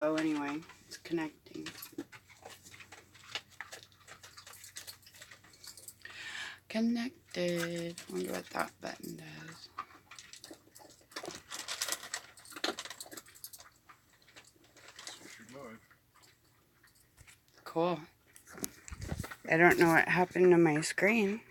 Oh, anyway, it's connecting. Connected. Wonder what that button does. Cool. I don't know what happened to my screen.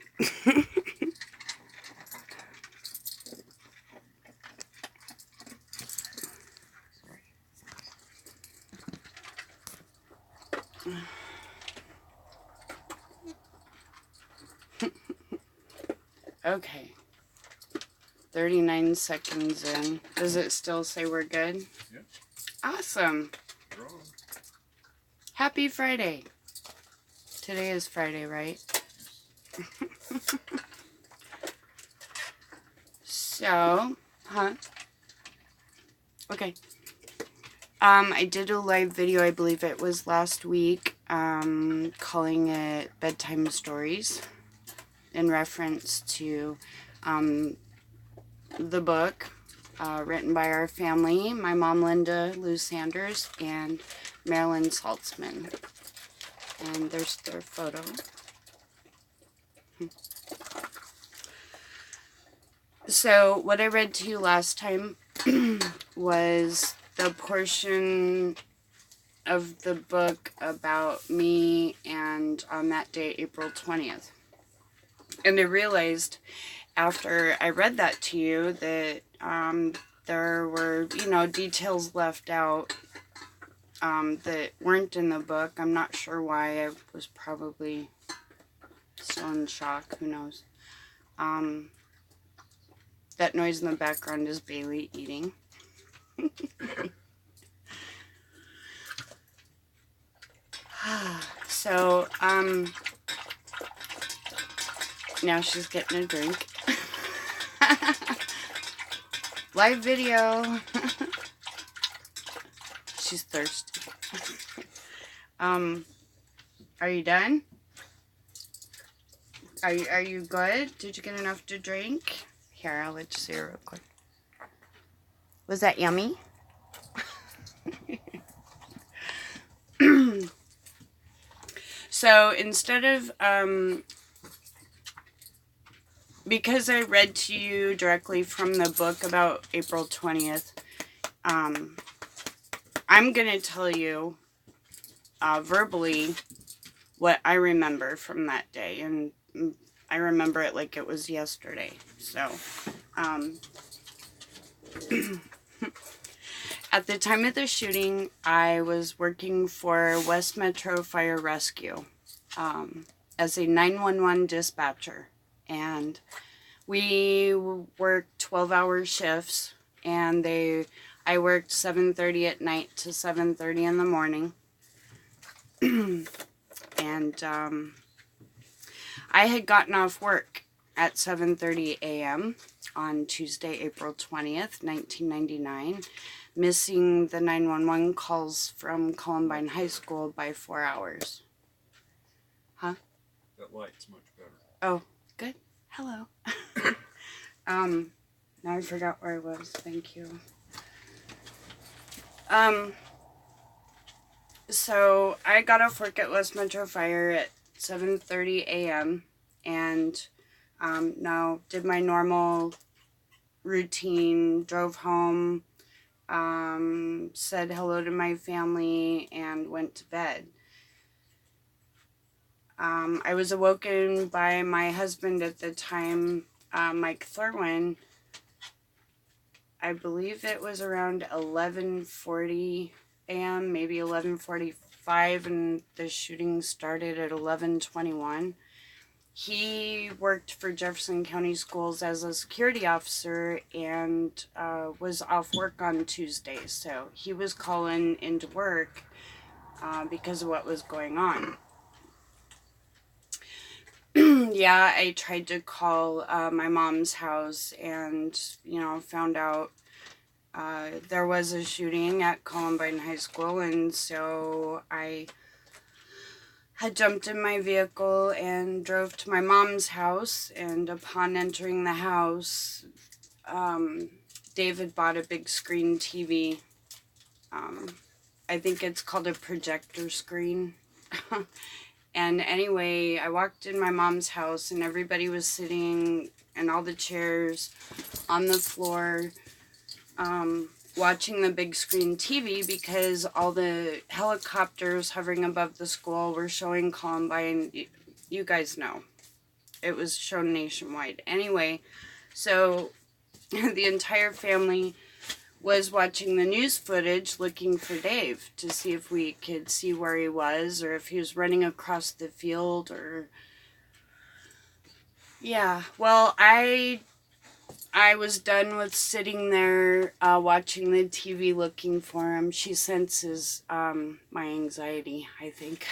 Okay. 39 seconds in. Does it still say we're good? Yeah. Awesome. You're on. Happy Friday. Today is Friday, right? So, okay. I did a live video, I believe it was last week, calling it Bedtime Stories in reference to the book written by our family, my mom Linda Lou Sanders and Marilyn Saltzman. And there's their photo. So what I read to you last time was the portion of the book about me and on that day, April 20th. And I realized after I read that to you that there were, details left out that weren't in the book. I'm not sure why. I was probably still in shock. Who knows? That noise in the background is Bailey eating. So, now she's getting a drink. Live video. She's thirsty. Are you done? Are you good? Did you get enough to drink? Here, I'll let you see her real quick. Was that yummy? So instead of, because I read to you directly from the book about April 20th, I'm going to tell you verbally what I remember from that day. And I remember it like it was yesterday. So, at the time of the shooting, I was working for West Metro Fire Rescue as a 911 dispatcher. And we worked 12-hour shifts, and I worked 7:30 at night to 7:30 in the morning. And I had gotten off work at 7:30 a.m. on Tuesday, April 20th, 1999, missing the 911 calls from Columbine High School by 4 hours. Huh? That light's much better. Oh, good. Hello. Now I forgot where I was. Thank you. So I got off work at West Metro Fire at 7:30 a.m. and now did my normal routine, drove home, said hello to my family, and went to bed. I was awoken by my husband at the time, Mike Thurwin. I believe it was around 11:40 a.m., maybe 11:45, and the shooting started at 11:21. He worked for Jefferson County Schools as a security officer and was off work on Tuesdays, so he was calling into work because of what was going on. Yeah, I tried to call my mom's house and, found out there was a shooting at Columbine High School, and so I had jumped in my vehicle and drove to my mom's house, and upon entering the house, David bought a big screen TV I think it's called a projector screen. And anyway, I walked in my mom's house and everybody was sitting in all the chairs on the floor, watching the big screen TV because all the helicopters hovering above the school were showing Columbine. You guys know. It was shown nationwide. Anyway, so the entire family was watching the news footage looking for Dave to see if we could see where he was or if he was running across the field or... Yeah, well, I was done with sitting there watching the TV looking for him. She senses my anxiety, I think.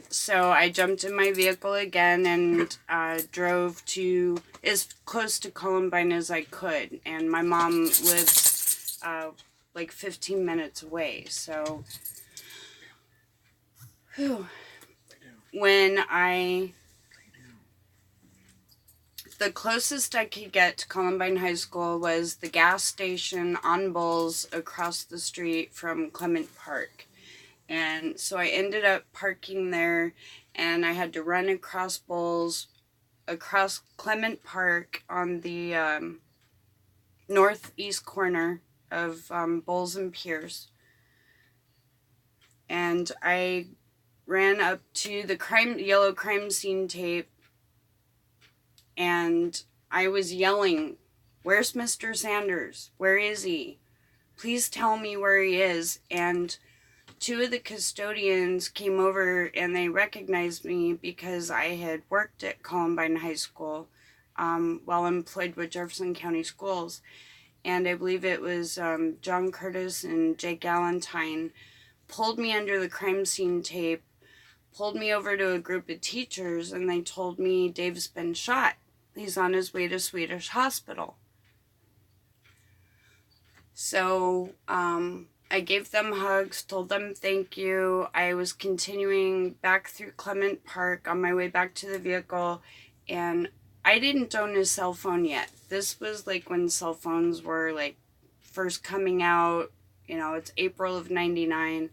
So I jumped in my vehicle again and drove to as close to Columbine as I could. And my mom lives like 15 minutes away. So when the closest I could get to Columbine High School was the gas station on Bulls across the street from Clement Park. And so I ended up parking there, and I had to run across Bulls, across Clement Park on the northeast corner of Bulls and Pierce. And I ran up to the yellow crime scene tape, and I was yelling, "Where's Mr. Sanders? Where is he? Please tell me where he is." And two of the custodians came over and they recognized me because I had worked at Columbine High School while employed with Jefferson County Schools. And I believe it was John Curtis and Jake Galentine pulled me under the crime scene tape, pulled me over to a group of teachers, and they told me Dave's been shot. He's on his way to Swedish Hospital. So I gave them hugs, told them thank you. I was continuing back through Clement Park on my way back to the vehicle, and I didn't own a cell phone yet. This was like when cell phones were like first coming out. You know, it's April of '99,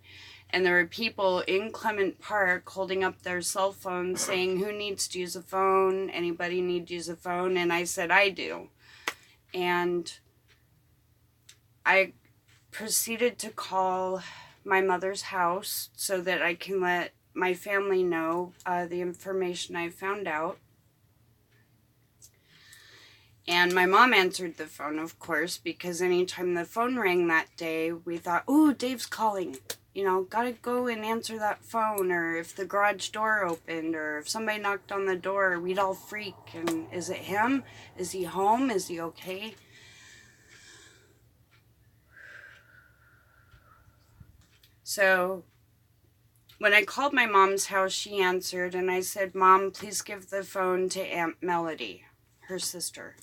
and there were people in Clement Park holding up their cell phones saying, "Who needs to use a phone? Anybody need to use a phone?" And I said, "I do." And I proceeded to call my mother's house so that I can let my family know the information I found out. And my mom answered the phone, of course, because anytime the phone rang that day, we thought, "Ooh, Dave's calling. You know, gotta go and answer that phone." Or if the garage door opened, or if somebody knocked on the door, we'd all freak. And is it him? Is he home? Is he okay? So when I called my mom's house, she answered, and I said, "Mom, please give the phone to Aunt Melody, her sister."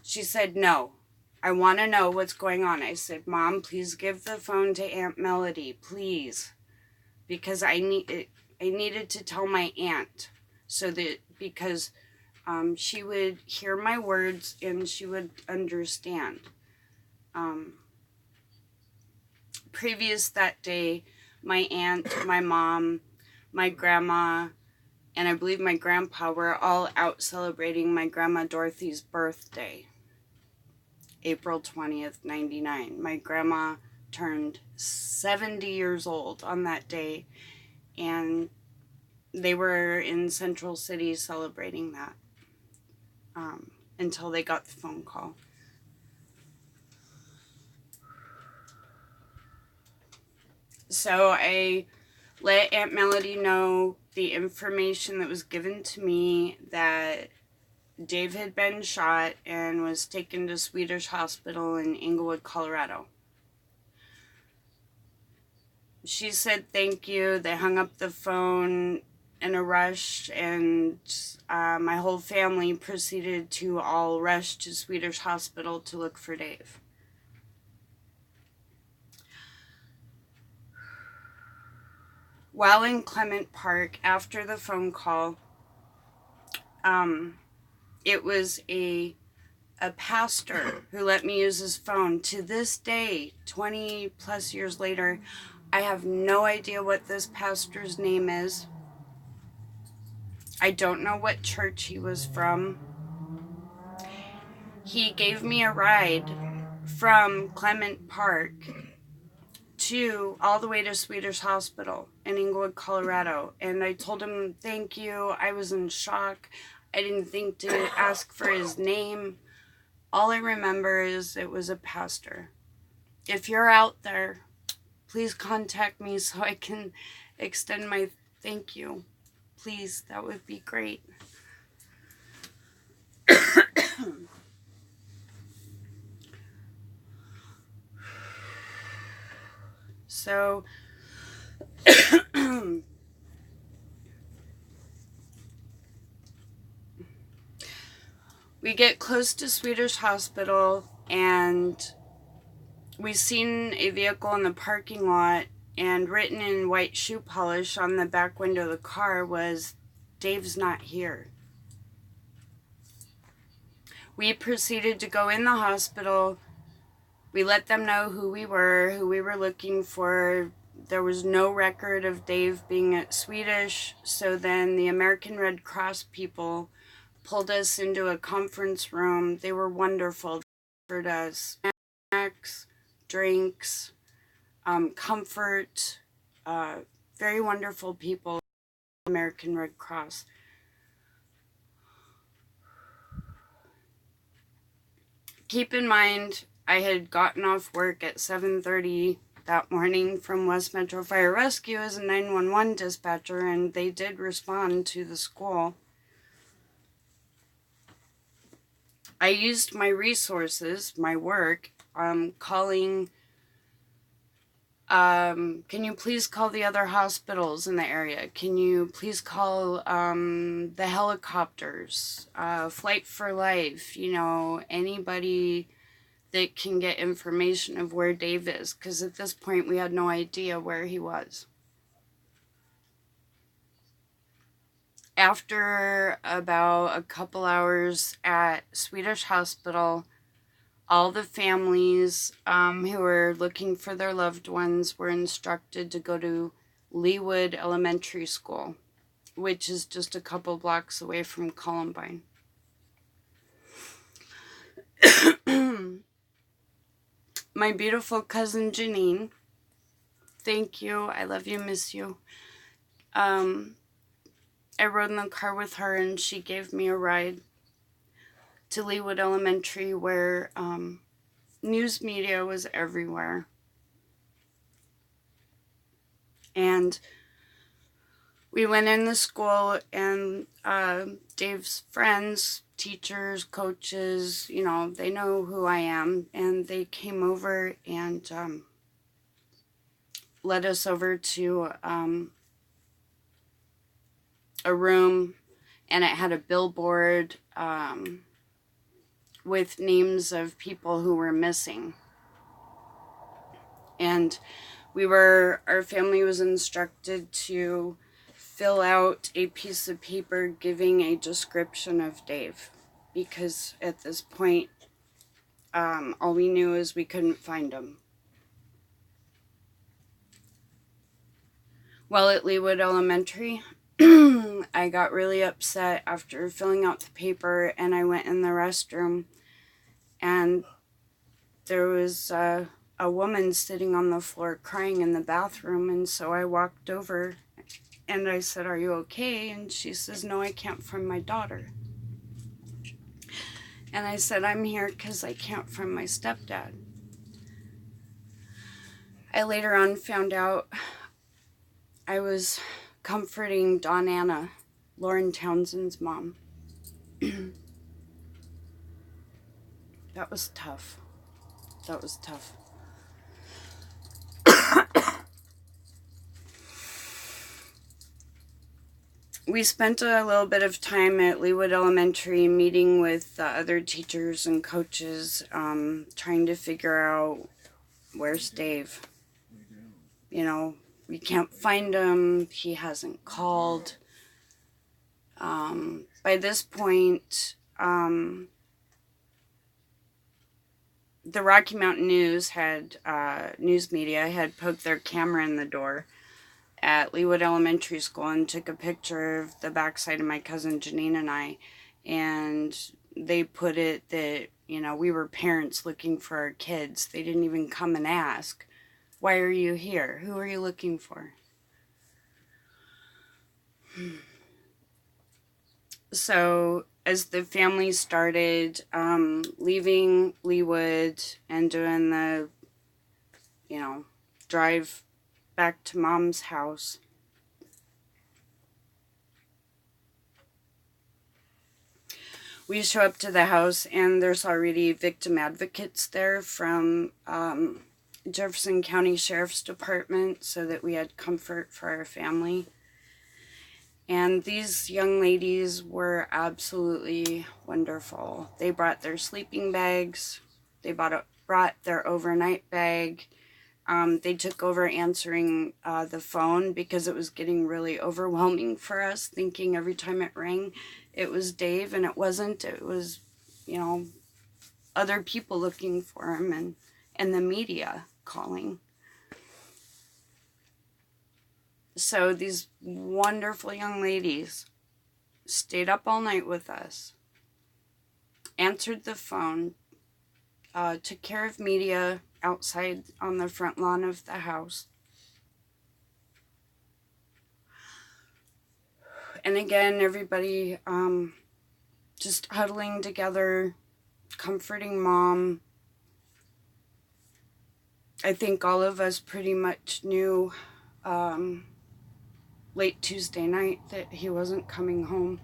She said, "No, I want to know what's going on." I said, "Mom, please give the phone to Aunt Melody, please, because I needed to tell my aunt so that because she would hear my words and she would understand." Previous that day, my aunt, my mom, my grandma, and I believe my grandpa were all out celebrating my grandma Dorothy's birthday, April 20th, '99. My grandma turned 70 years old on that day, and they were in Central City celebrating that until they got the phone call. So I let Aunt Melody know the information that was given to me, that Dave had been shot and was taken to Swedish Hospital in Englewood, Colorado. She said thank you. They hung up the phone in a rush, and my whole family proceeded to all rush to Swedish Hospital to look for Dave. While in Clement Park, after the phone call, it was a a pastor who let me use his phone. To this day, 20 plus years later, I have no idea what this pastor's name is. I don't know what church he was from. He gave me a ride from Clement Park to all the way to Swedish Hospital in Inglewood, Colorado. And I told him, thank you. I was in shock. I didn't think to ask for his name. All I remember is it was a pastor. If you're out there, please contact me so I can extend my thank you. Please, that would be great. So, we get close to Swedish Hospital, and we seen a vehicle in the parking lot, and written in white shoe polish on the back window of the car was, "Dave's not here." We proceeded to go in the hospital. We let them know who we were looking for. There was no record of Dave being at Swedish, so then the American Red Cross people pulled us into a conference room. They were wonderful. They offered us snacks, drinks, comfort, very wonderful people, American Red Cross. Keep in mind, I had gotten off work at 7:30 that morning from West Metro Fire Rescue as a 911 dispatcher, and they did respond to the school. I used my resources, my work, calling, can you please call the other hospitals in the area? Can you please call the helicopters, Flight for Life, anybody that can get information of where Dave is, because at this point we had no idea where he was. After about a couple hours at Swedish Hospital, all the families who were looking for their loved ones were instructed to go to Leawood Elementary School, which is just a couple blocks away from Columbine. My beautiful cousin Janine, thank you. I love you, miss you. I rode in the car with her, and she gave me a ride to Leawood Elementary, where news media was everywhere. And we went in the school, and Dave's friends, teachers, coaches, they know who I am, and they came over and led us over to a room, and it had a billboard with names of people who were missing. And our family was instructed to fill out a piece of paper giving a description of Dave, because at this point, all we knew is we couldn't find him. While at Leawood Elementary, I got really upset after filling out the paper, and I went in the restroom, and there was a woman sitting on the floor crying in the bathroom, and so I walked over and I said, "Are you okay?" And she says, "No, I can't find my daughter." And I said, "I'm here because I can't find my stepdad." I later on found out I was comforting Dawn Anna, Lauren Townsend's mom. That was tough. That was tough. We spent a little bit of time at Leawood Elementary meeting with other teachers and coaches, trying to figure out, where's Dave? We can't find him. He hasn't called. By this point, the Rocky Mountain News had, news media had poked their camera in the door at Leawood Elementary School and took a picture of the backside of my cousin Janine and I, and they put it that, you know, we were parents looking for our kids. They didn't even come and ask, why are you here? Who are you looking for? So as the family started leaving Leawood and doing the, you know, drive back to Mom's house, we show up to the house and there's already victim advocates there from Jefferson County Sheriff's Department, so that we had comfort for our family. And these young ladies were absolutely wonderful. They brought their sleeping bags. They brought their overnight bag. They took over answering the phone because it was getting really overwhelming for us, thinking every time it rang it was Dave, and it wasn't. It was, you know, other people looking for him, and the media calling. So these wonderful young ladies stayed up all night with us, answered the phone, took care of media outside on the front lawn of the house. And again, everybody just huddling together, comforting Mom. I think all of us pretty much knew late Tuesday night that he wasn't coming home.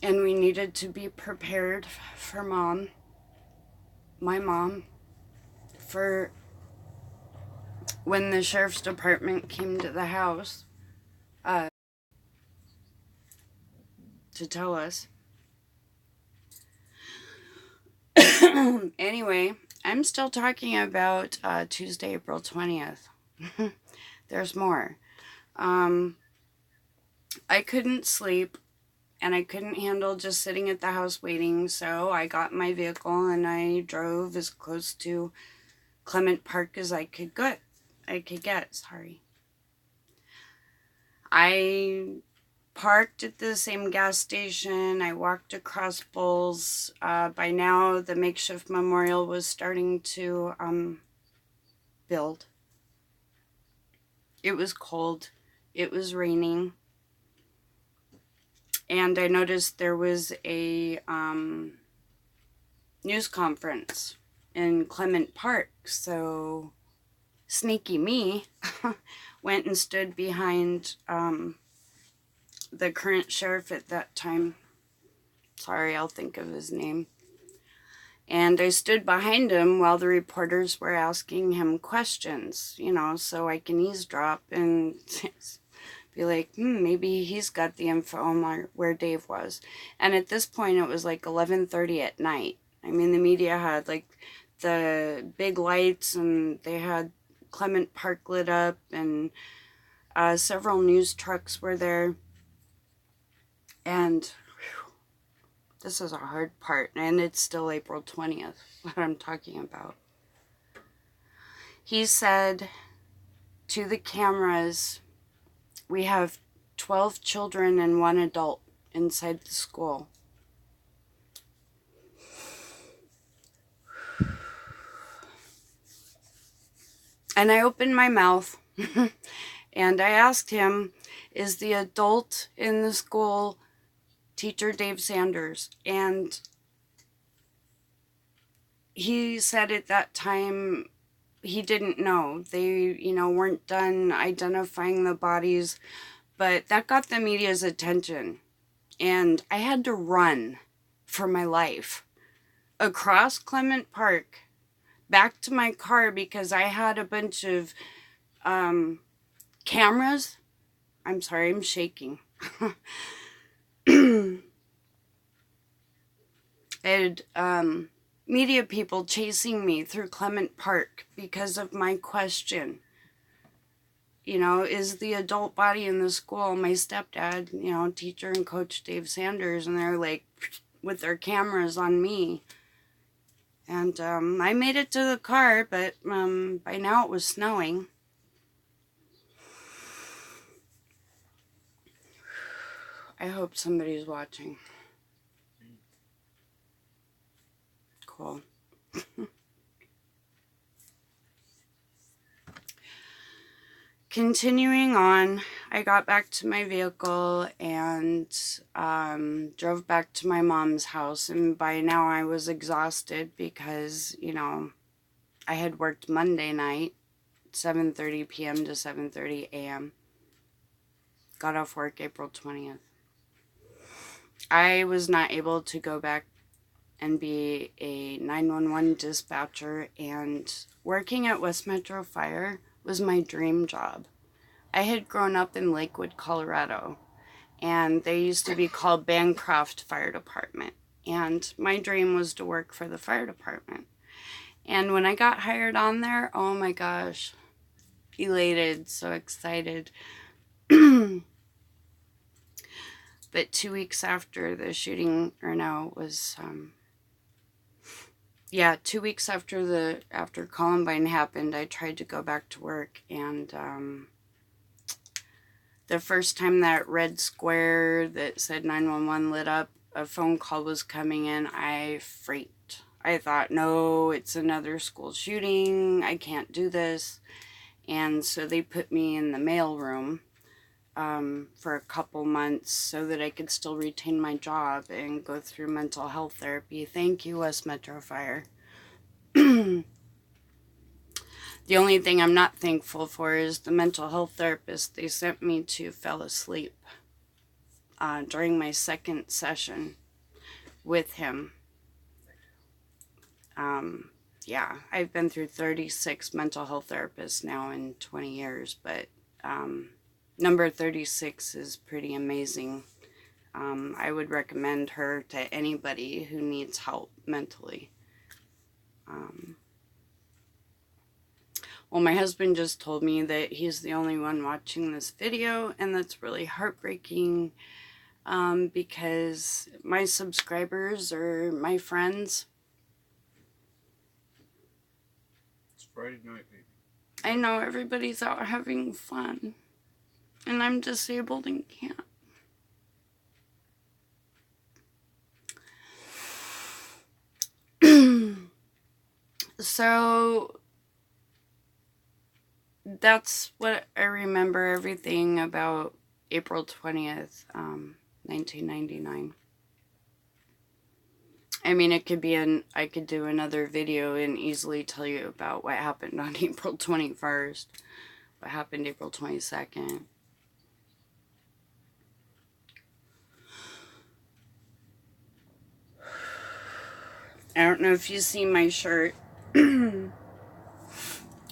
And we needed to be prepared for Mom, my mom, for when the Sheriff's Department came to the house to tell us. Anyway, I'm still talking about Tuesday, April 20th. There's more. I couldn't sleep, and I couldn't handle just sitting at the house waiting, so I got in my vehicle and I drove as close to Clement Park as I could get. I parked at the same gas station. I walked across Bulls. By now, the makeshift memorial was starting to build. It was cold. It was raining. And I noticed there was a news conference in Clement Park. So sneaky me went and stood behind the current sheriff at that time. Sorry, I'll think of his name. And I stood behind him while the reporters were asking him questions, you know, so I can eavesdrop and be like, maybe he's got the info on where Dave was. And at this point, it was like 11:30 at night. I mean, the media had like the big lights, and they had Clement Park lit up, and several news trucks were there. And this is a hard part, and it's still April 20th, what I'm talking about. He said to the cameras, we have 12 children and 1 adult inside the school. And I opened my mouth and I asked him, is the adult in the school teacher Dave Sanders? And he said at that time he didn't know. They, weren't done identifying the bodies, but that got the media's attention. And I had to run for my life across Clement Park back to my car because I had a bunch of cameras. I'm sorry, I'm shaking. I had media people chasing me through Clement Park because of my question. Is the adult body in the school my stepdad, teacher and coach Dave Sanders? And they're like with their cameras on me. And I made it to the car, but by now it was snowing. I hope somebody's watching. Cool. Continuing on, I got back to my vehicle and drove back to my mom's house. And by now I was exhausted because, you know, I had worked Monday night, 7:30 p.m. to 7:30 a.m. Got off work April 20th. I was not able to go back and be a 911 dispatcher, and working at West Metro Fire was my dream job. I had grown up in Lakewood, Colorado, and they used to be called Bancroft Fire Department, and my dream was to work for the fire department. And when I got hired on there, oh my gosh, elated, so excited. But 2 weeks after the shooting, or no, it was 2 weeks after Columbine happened, I tried to go back to work, and the first time that red square that said 911 lit up, a phone call was coming in, I freaked. I thought, no, it's another school shooting, I can't do this. And so they put me in the mail room for a couple months so that I could still retain my job and go through mental health therapy. Thank you, West Metro Fire. The only thing I'm not thankful for is the mental health therapist they sent me to fell asleep during my second session with him. Yeah, I've been through 36 mental health therapists now in 20 years, but number 36 is pretty amazing. I would recommend her to anybody who needs help mentally. Well, my husband just told me that he's the only one watching this video, and that's really heartbreaking because my subscribers are my friends. It's Friday night, baby. I know everybody's out having fun, and I'm disabled and can't. So that's what I remember everything about April 20th, 1999. I mean, it could be I could do another video and easily tell you about what happened on April 21st, what happened April 22nd. I don't know if you see my shirt.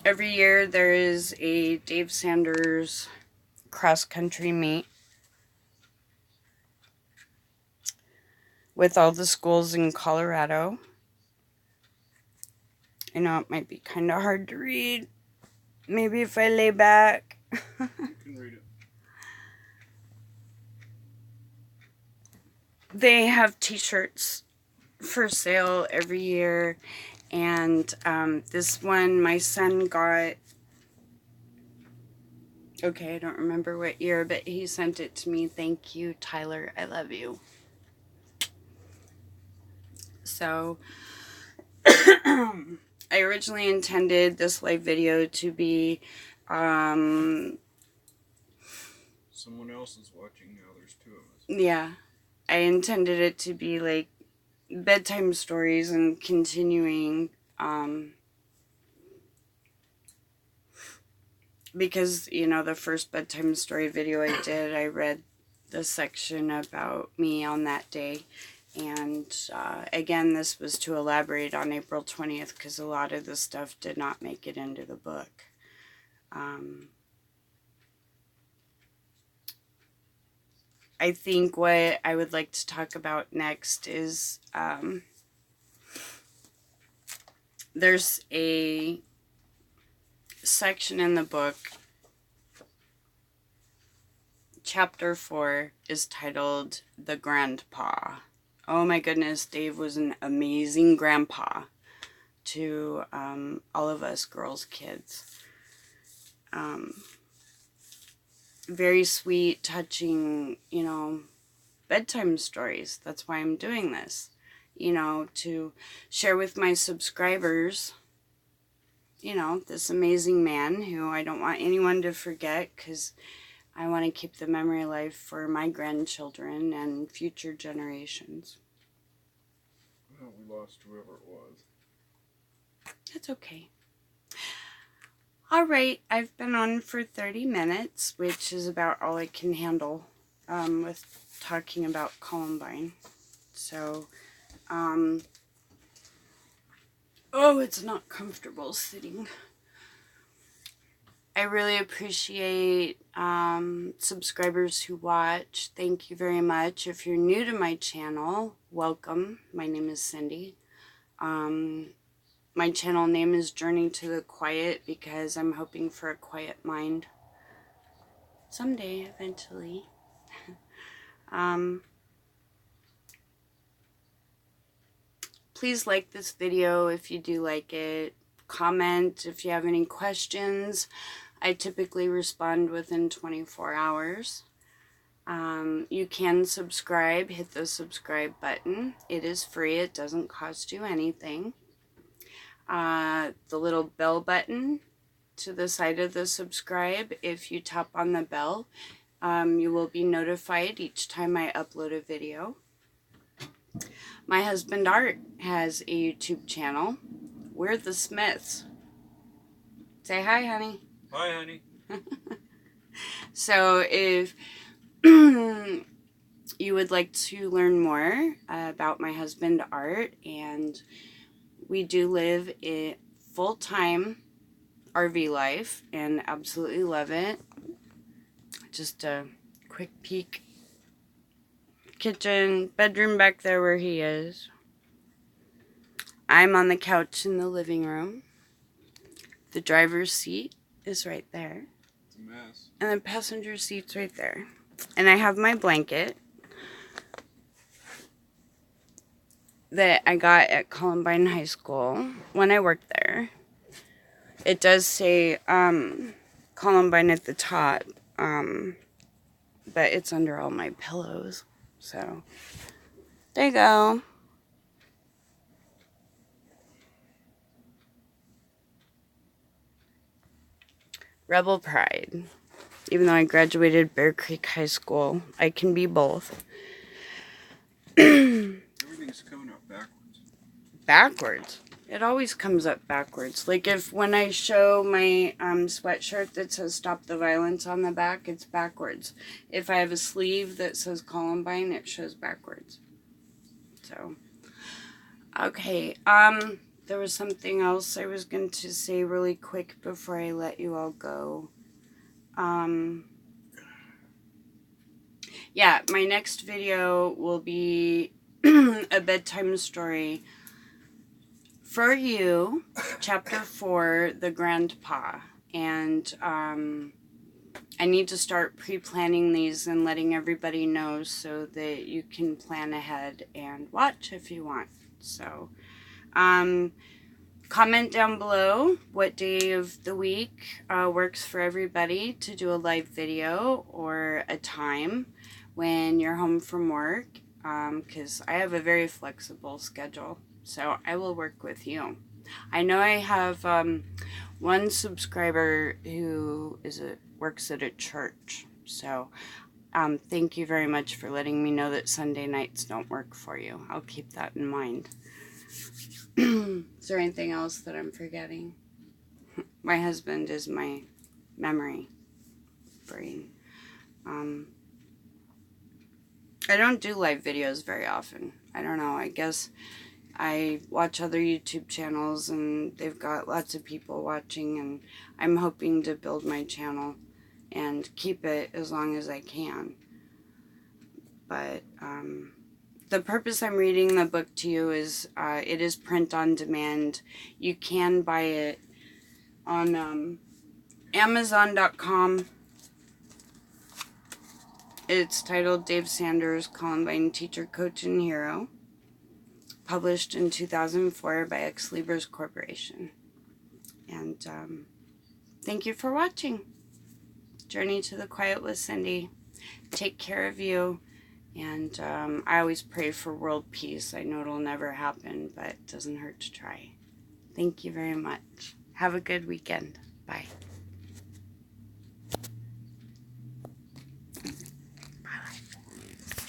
Every year there is a Dave Sanders cross-country meet with all the schools in Colorado. I know it might be kind of hard to read. Maybe if I lay back. You can read it. They have t-shirts for sale every year, and this one my son got, okay, I don't remember what year, but he sent it to me. Thank you, Tyler, I love you. So I originally intended this live video to be Someone else is watching now, there's two of us. yeah, I intended it to be like bedtime stories and continuing, because, you know, the first bedtime story video I did, I read the section about me on that day. And again, this was to elaborate on April 20th because a lot of the stuff did not make it into the book. I think what I would like to talk about next is there's a section in the book, chapter 4 is titled The Grandpa. Oh my goodness, Dave was an amazing grandpa. to all of us girls' kids. Very sweet, touching, bedtime stories. That's why I'm doing this, to share with my subscribers, this amazing man who I don't want anyone to forget, because I want to keep the memory alive for my grandchildren and future generations. Well, we lost whoever it was. That's okay. All right, I've been on for 30 minutes, which is about all I can handle with talking about Columbine. So, oh, it's not comfortable sitting. I really appreciate subscribers who watch. Thank you very much. If you're new to my channel, welcome. My name is Cindy. My channel name is Journey to the Quiet because I'm hoping for a quiet mind someday, eventually. Please like this video if you do like it. Comment if you have any questions. I typically respond within 24 hours. You can subscribe. Hit the subscribe button. It is free. It doesn't cost you anything. The little bell button to the side of the subscribe, if you tap on the bell, you will be notified each time I upload a video. My husband Art has a YouTube channel. We're the Smiths. Say hi, honey. Hi, honey. So if you would like to learn more about my husband Art, and we do live a full-time RV life and absolutely love it. Just a quick peek. Kitchen, bedroom back there where he is. I'm on the couch in the living room. The driver's seat is right there. It's a mess. And the passenger seat's right there. And I have my blanket that I got at Columbine High School when I worked there. It does say Columbine at the top, but it's under all my pillows. So, there you go. Rebel Pride. Even though I graduated Bear Creek High School, I can be both. Everything's coming up backwards. Backwards? It always comes up backwards. Like when I show my sweatshirt that says Stop the Violence on the back, it's backwards. If I have a sleeve that says Columbine, it shows backwards. So, okay. There was something else I was going to say really quick before I let you all go. Yeah, my next video will be a bedtime story for you, chapter 4, The Grandpa. And I need to start pre-planning these and letting everybody know so that you can plan ahead and watch if you want. So, comment down below what day of the week works for everybody to do a live video, or a time when you're home from work, because I have a very flexible schedule, so I will work with you. I know I have one subscriber who works at a church, so thank you very much for letting me know that Sunday nights don't work for you. I'll keep that in mind. Is there anything else that I'm forgetting? My husband is my memory brain. I don't do live videos very often. I don't know. I guess I watch other YouTube channels and they've got lots of people watching, and I'm hoping to build my channel and keep it as long as I can. But the purpose I'm reading the book to you is it is print on demand. You can buy it on Amazon.com. It's titled Dave Sanders, Columbine Teacher, Coach, and Hero. published in 2004 by Ex Libris Corporation. And thank you for watching. Journey to the Quiet with Cindy. Take care of you. And I always pray for world peace. I know it'll never happen, but it doesn't hurt to try. Thank you very much. Have a good weekend. Bye.